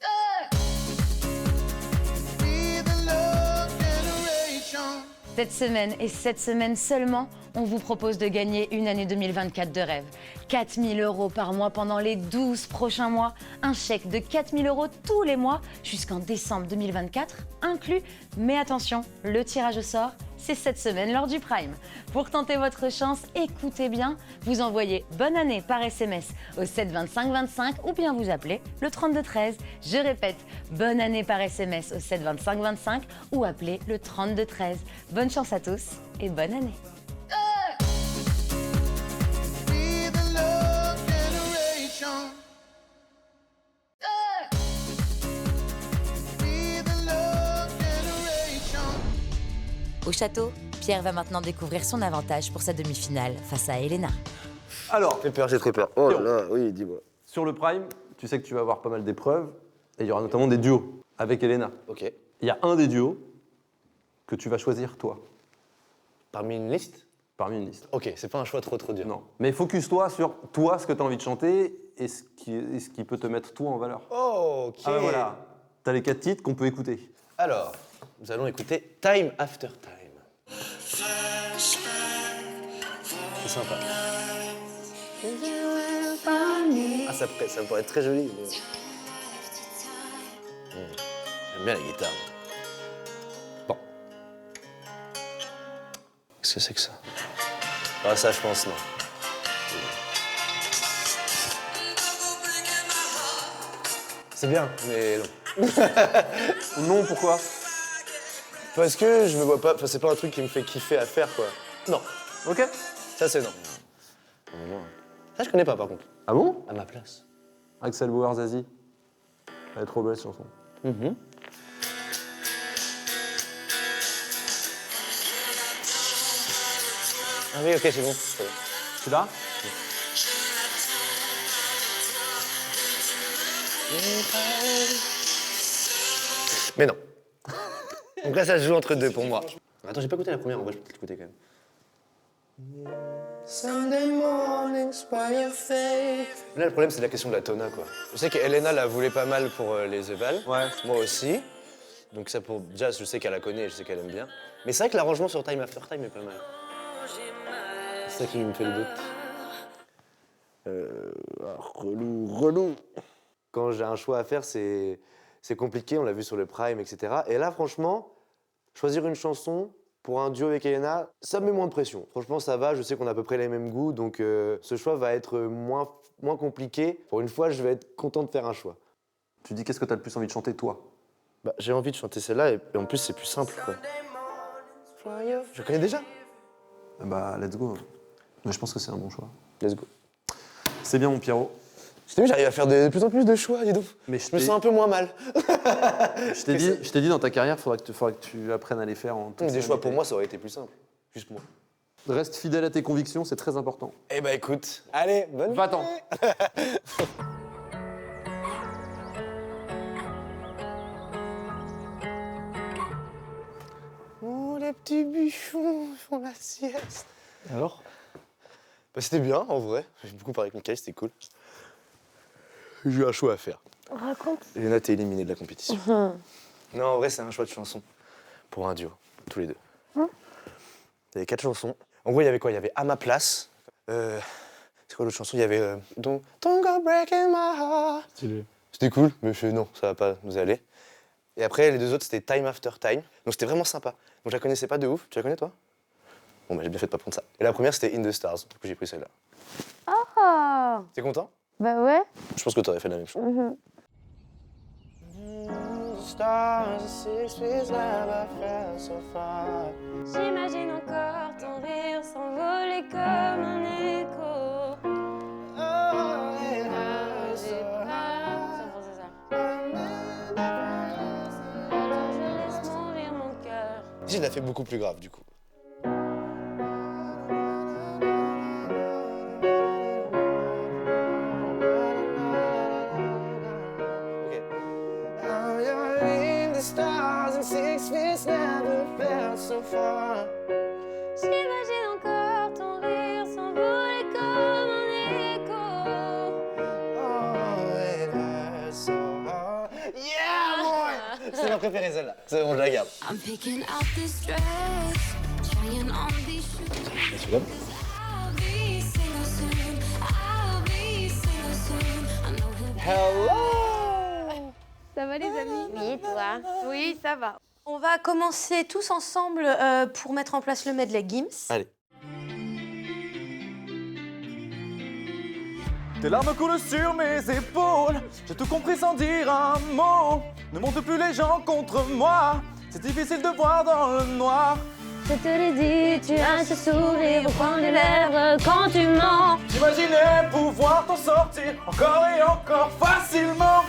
Cette semaine et cette semaine seulement, on vous propose de gagner une année 2024 de rêve. 4 000 € par mois pendant les 12 prochains mois. Un chèque de 4 000 € tous les mois jusqu'en décembre 2024 inclus. Mais attention, le tirage au sort, c'est cette semaine lors du Prime. Pour tenter votre chance, écoutez bien, vous envoyez bonne année par SMS au 7 25 25 ou bien vous appelez le 32 13. Je répète, bonne année par SMS au 7 25 25 ou appelez le 32 13. Bonne chance à tous et bonne année. Au château, Pierre va maintenant découvrir son avantage pour sa demi-finale face à Elena. Alors, j'ai très peur. Oh là là, oui, dis-moi. Sur le Prime, tu sais que tu vas avoir pas mal d'épreuves et il y aura notamment des duos avec Elena. Ok. Il y a un des duos que tu vas choisir toi. Parmi une liste? Parmi une liste. Ok, c'est pas un choix trop dur. Non. Mais focus-toi sur toi, ce que tu as envie de chanter et ce qui peut te mettre toi en valeur. Oh, ok. Ah ben voilà, t'as les 4 titres qu'on peut écouter. Alors, nous allons écouter Time After Time. C'est sympa. Ah, ça pourrait être très joli. Mais... J'aime bien la guitare. Bon. Qu'est-ce que c'est que ça? Ah, ça, je pense, non. C'est bien, mais non. Non, pourquoi? Parce que je me vois pas... Enfin, c'est pas un truc qui me fait kiffer à faire, quoi. Non. Ok. Ça, c'est non. Ça, je connais pas, par contre. Ah bon? À ma place. Axel Bauer, Zazie. Elle est trop belle, cette chanson. Ah oui, ok, c'est bon. Tu l'as? Mais non. Donc là, ça se joue entre deux pour moi. Attends, j'ai pas écouté la première, en vrai, je peux l'écouter quand même. Sunday mornings by your face. Là, le problème, c'est la question de la tona, quoi. Je sais qu'Elena la voulait pas mal pour les évals. Ouais. Moi aussi. Donc ça, pour Jazz, je sais qu'elle la connaît et je sais qu'elle aime bien. Mais c'est vrai que l'arrangement sur Time After Time est pas mal. C'est ça qui me fait le doute. Relou. Quand j'ai un choix à faire, c'est compliqué, on l'a vu sur le Prime, etc. Et là, franchement, choisir une chanson pour un duo avec Elena, ça me met moins de pression. Franchement, ça va, je sais qu'on a à peu près les mêmes goûts, donc ce choix va être moins moins compliqué. Pour une fois, je vais être content de faire un choix. Tu dis qu'est-ce que t'as le plus envie de chanter, toi? Bah, j'ai envie de chanter celle-là et en plus, c'est plus simple, quoi. Je connais déjà. Bah, let's go. Mais je pense que c'est un bon choix. Let's go. C'est bien, mon Pierrot. Je t'ai vu, j'arrive à faire de plus en plus de choix, dis donc. Mais Je me sens un peu moins mal. Je t'ai dit, dans ta carrière, faudrait que tu apprennes à les faire en toute Des choix sérénité. pour moi, ça aurait été plus simple. Juste moi. Reste fidèle à tes convictions, c'est très important. Eh bah écoute, allez, bonne Va-t'en. Oh, les petits bichons font la sieste. Alors? Bah, c'était bien, en vrai. J'ai beaucoup parlé avec Mickaël, c'était cool. J'ai eu un choix à faire. Raconte. Léna, t'es éliminée de la compétition. Non, en vrai, c'est un choix de chansons. Pour un duo, tous les deux. Il y avait 4 chansons. En gros, il y avait quoi? Il y avait À ma place. C'est quoi l'autre chanson? Il y avait Don't Go Breaking My Heart. C'était cool, mais je non, ça va pas nous aller. Et après, les deux autres, c'était Time After Time. Donc c'était vraiment sympa. Donc je la connaissais pas de ouf. Tu la connais, toi? Bon, bah j'ai bien fait de pas prendre ça. Et la première, c'était In the Stars. Du coup, j'ai pris celle-là. Ah. T'es content? Bah ouais. Je pense que t'aurais fait la même chose. J'imagine encore ton rire s'envoler comme un écho. J'ai peur. C'est ça. Alors je laisse mourir mon cœur. Si, je l'ai fait beaucoup plus grave, du coup. J'imagine encore ton rire s'envoler comme un écho. Yeah, boy! C'est ma préférée, celle-là. C'est bon, je la garde. I'm picking out this dress, trying on these shoes. I'll be single soon. I'll be single soon. I know who. Hello! Ça va les amis? Oui, toi? Oui, ça va. On va commencer tous ensemble pour mettre en place le medley Gims. Allez. Tes larmes coulent sur mes épaules, j'ai tout compris sans dire un mot. Ne monte plus les gens contre moi, c'est difficile de voir dans le noir. Je te l'ai dit, tu as ce sourire au coin des lèvres quand tu mens. J'imaginais pouvoir t'en sortir encore et encore facilement.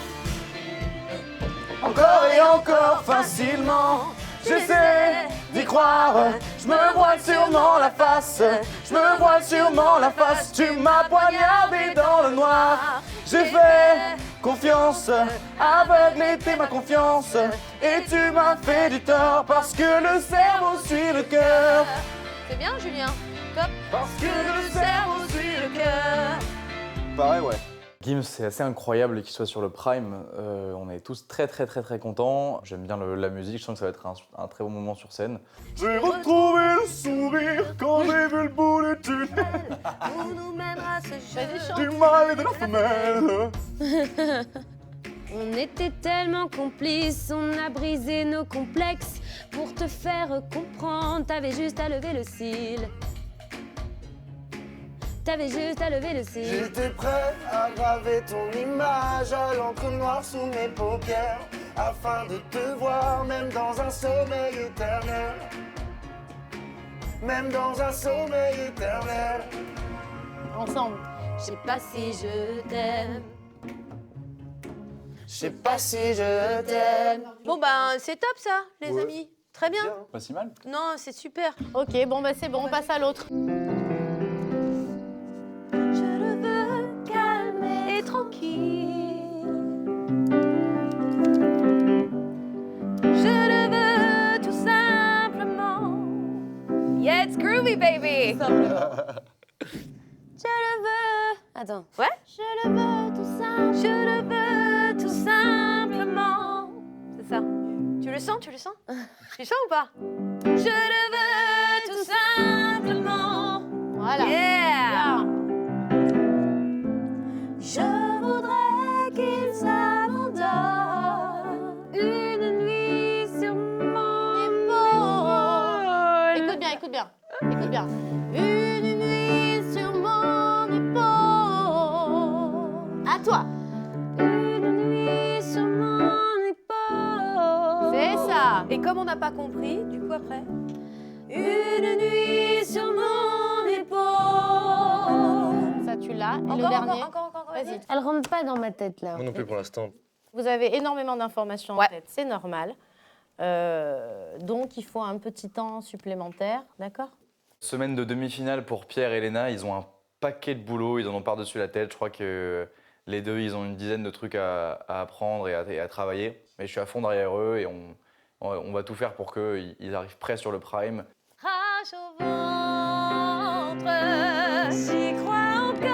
Encore et encore facilement. J'essaie d'y croire, je me voile sûrement la face. Je me voile sûrement la face. Tu m'as poignardé dans le noir. J'ai fait confiance, aveugle était ma confiance. Et tu m'as fait du tort parce que le cerveau suit le cœur. C'est bien, Julien. Top. Parce que le cerveau suit le cœur. Pareil, ouais. Gims, c'est assez incroyable qu'il soit sur le Prime. On est tous très contents. J'aime bien la musique, je sens que ça va être un très bon moment sur scène. J'ai retrouvé le sourire quand j'ai vu le bout du tunnel. On nous mènera ce jeu. Du mâle et de la femelle. On était tellement complices, on a brisé nos complexes. Pour te faire comprendre, t'avais juste à lever le cil. T'avais juste à lever le cil. J'étais prêt à graver ton image à l'encre noire sous mes paupières, afin de te voir même dans un sommeil éternel. Même dans un sommeil éternel. Ensemble. Je sais pas si je t'aime. Je sais pas si je t'aime. Bon ben c'est top ça, les Ouais. amis. Très bien. Pas si mal. Non, c'est super. Ok, bon bah c'est bon, on passe à l'autre. Je le veux calme et tranquille. Je le veux tout simplement. Yeah, it's groovy, baby. Je le veux. Attends. Ouais. Je le veux tout simplement. Je le veux tout simplement. C'est ça. Tu le sens, tu le sens? Tu le sens ou pas? Je le veux tout simplement. Voilà. Yeah. Je voudrais qu'il s'abandonne une nuit sur mon épaule. Écoute bien, écoute bien, écoute bien. Une nuit sur mon épaule. Ah, et comme on n'a pas compris, du coup après. Une nuit sur mon épaule. Ça, tu l'as. Et le Encore, dernier. encore. Vas-y. Elle rentre pas dans ma tête, là. Moi non plus pour l'instant. Vous avez énormément d'informations en tête, c'est normal. Donc, il faut un petit temps supplémentaire, d'accord? Semaine de demi-finale pour Pierre et Léna. Ils ont un paquet de boulot, ils en ont par-dessus la tête. Je crois que les deux, ils ont une dizaine de trucs à apprendre et à travailler. Mais je suis à fond derrière eux et on va tout faire pour qu'ils arrivent prêts sur le prime. Rage au ventre, j'y crois encore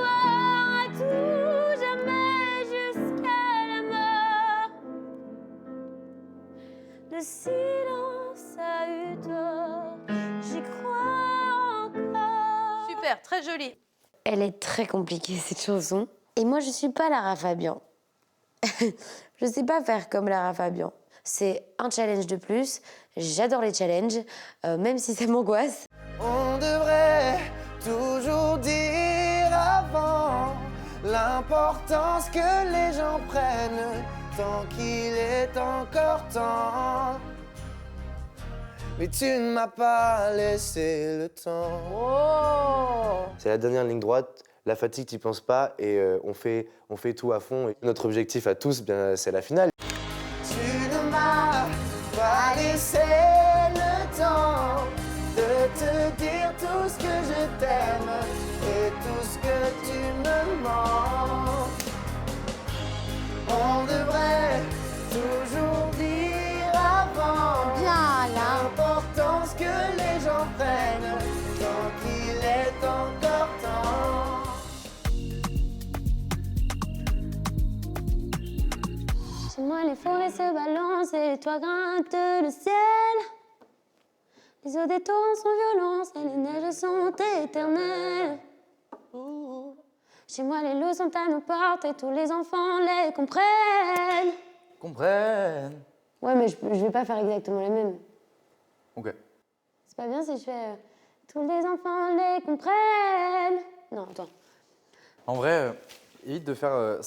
à tout jamais jusqu'à la mort. Le silence a eu tort, j'y crois encore. Super, très joli. Elle est très compliquée, cette chanson. Et moi, je suis pas Lara Fabian. Je sais pas faire comme Lara Fabian. C'est un challenge de plus. J'adore les challenges, même si ça m'angoisse. On devrait toujours dire avant l'importance que les gens prennent tant qu'il est encore temps. Mais tu ne m'as pas laissé le temps. Oh! C'est la dernière ligne droite. La fatigue, t'y penses pas et on fait tout à fond. Et notre objectif à tous, bien, c'est la finale. Tu ne m'as pas laissé le temps de te dire tout ce que je t'aime et tout ce que tu me manques. On devrait toujours dire avant Bien, là. l'importance que les gens prennent tant qu'il est encore temps. Chez moi, les forêts se balancent et les toits grattent le ciel. Les eaux des torrents sont violentes et les neiges sont éternelles. Chez moi, les loups sont à nos portes et tous les enfants les comprennent. Comprenne. Ouais, mais je vais pas faire exactement les mêmes. Ok. C'est pas bien si je fais tous les enfants les comprennent. Non, attends. En vrai, évite de faire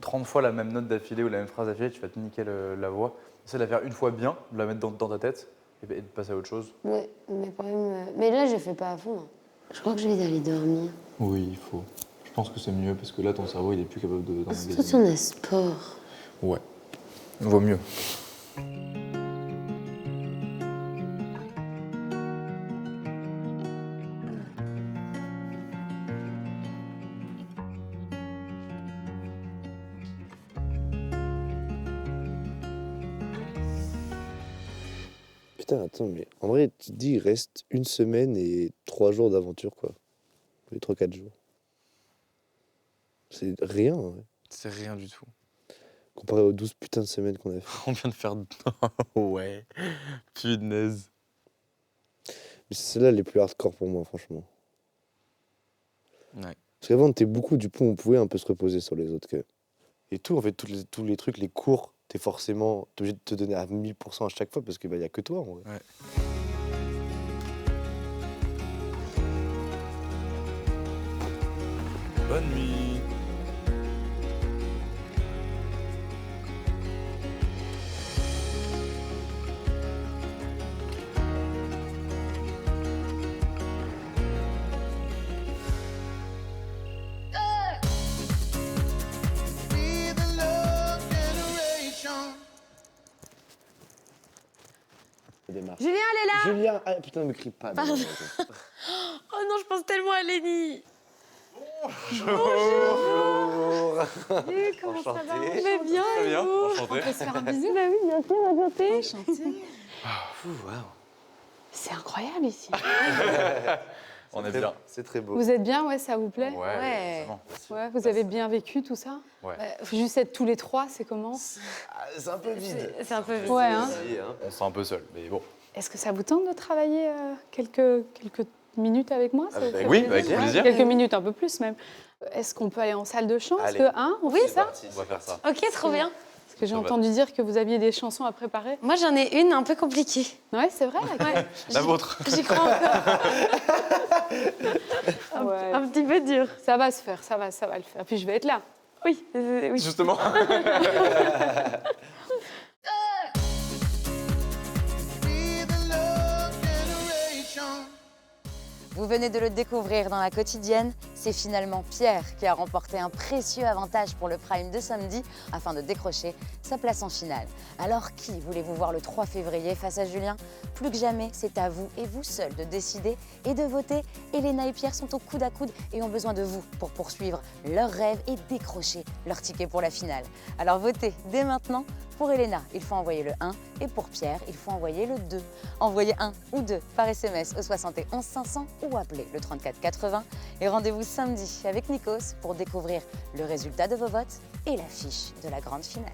30 fois la même note d'affilée ou la même phrase d'affilée, tu vas te niquer la voix. Essaie de la faire une fois bien, de la mettre dans ta tête et de passer à autre chose. Ouais, mais quand même. Mais là, je fais pas à fond. Hein. Je crois que je vais aller dormir. Oui, il faut. Je pense que c'est mieux parce que là, ton cerveau, il est plus capable de. Surtout si on a sport. Ouais. Vaut mieux. Putain, attends, mais en vrai, tu te dis, il reste une semaine et 3 jours d'aventure, quoi. Les 3-4 jours. C'est rien, en vrai. C'est rien du tout. Comparé aux 12 putains de semaines qu'on a fait. On vient de faire. Ouais. Punaise. Mais c'est celles-là les plus hardcore pour moi, franchement. Ouais. Parce qu'avant, on était beaucoup, du coup, on pouvait un peu se reposer sur les autres. Et tout, en fait, tous les trucs, les cours, t'es obligé de te donner à 1000% à chaque fois parce qu'il n'y a que toi, en vrai. Ouais. Bonne nuit. Julien, elle est là. Julien, ah, putain, ne me crie pas. Pardon. Oh non, je pense tellement à Lénie. Bonjour. Comment ça va? Enchanté. Mais bien, Très bien, et vous? enchanté. On peut se faire un bisou? Bah oui, bien sûr, enchanté. Enchanté. C'est incroyable ici. On est bien. C'est très beau. Vous êtes bien, ouais, ça vous plaît? Ouais. Ouais, vous avez bien vécu tout ça? Ouais. Juste être tous les trois, c'est comment? C'est un peu vide. C'est un peu vite. Ouais, hein. On se sent un peu seul, mais bon. Est-ce que ça vous tente de travailler quelques minutes avec moi? Ça vous fait Oui, avec plaisir. Quelques minutes, un peu plus même. Est-ce qu'on peut aller en salle de chant? Allez. On fait ça? On va faire ça. Ok, trop bien. Parce que j'ai entendu dire que vous aviez des chansons à préparer. Moi, j'en ai une un peu compliquée. Ouais, c'est vrai. Ouais. La vôtre. J'y crois encore. Ouais. Un petit peu dur. Ça va se faire, ça va le faire. Puis je vais être là. Oui, oui. Justement. Vous venez de le découvrir dans la quotidienne, c'est finalement Pierre qui a remporté un précieux avantage pour le prime de samedi afin de décrocher sa place en finale. Alors qui voulez-vous voir le 3 février face à Julien? Plus que jamais, c'est à vous et vous seul de décider et de voter. Elena et Pierre sont au coude à coude et ont besoin de vous pour poursuivre leurs rêves et décrocher leur ticket pour la finale. Alors votez dès maintenant. Pour Elena, il faut envoyer le 1 et pour Pierre, il faut envoyer le 2. Envoyez 1 ou 2 par SMS au 71 500 ou appelez le 34 80 et rendez-vous samedi avec Nikos pour découvrir le résultat de vos votes et l'affiche de la grande finale.